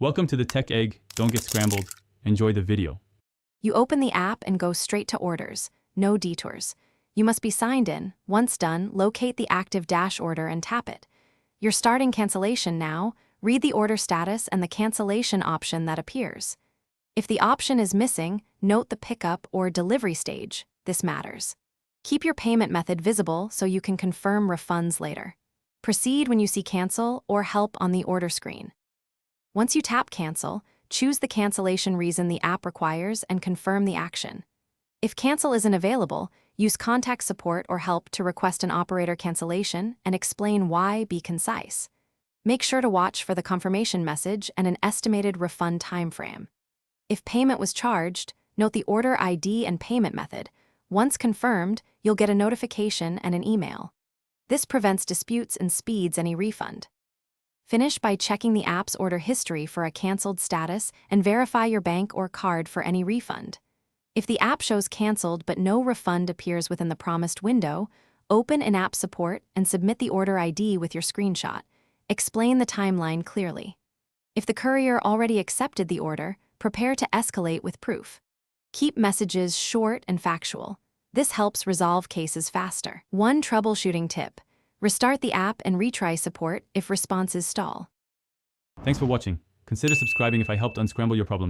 Welcome to the Tech Egg. Don't get scrambled. Enjoy the video. You open the app and go straight to orders. No detours. You must be signed in. Once done, locate the active dash order and tap it. You're starting cancellation now. Read the order status and the cancellation option that appears. If the option is missing, note the pickup or delivery stage. This matters. Keep your payment method visible so you can confirm refunds later. Proceed when you see cancel or help on the order screen. Once you tap cancel, choose the cancellation reason the app requires and confirm the action. If cancel isn't available, use contact support or help to request an operator cancellation and explain why. Be concise. Make sure to watch for the confirmation message and an estimated refund timeframe. If payment was charged, note the order ID and payment method. Once confirmed, you'll get a notification and an email. This prevents disputes and speeds any refund. Finish by checking the app's order history for a canceled status and verify your bank or card for any refund. If the app shows canceled but no refund appears within the promised window, open in-app support and submit the order ID with your screenshot. Explain the timeline clearly. If the courier already accepted the order, prepare to escalate with proof. Keep messages short and factual. This helps resolve cases faster. One troubleshooting tip: restart the app and retry support if responses stall. Thanks for watching. Consider subscribing if I helped unscramble your problems.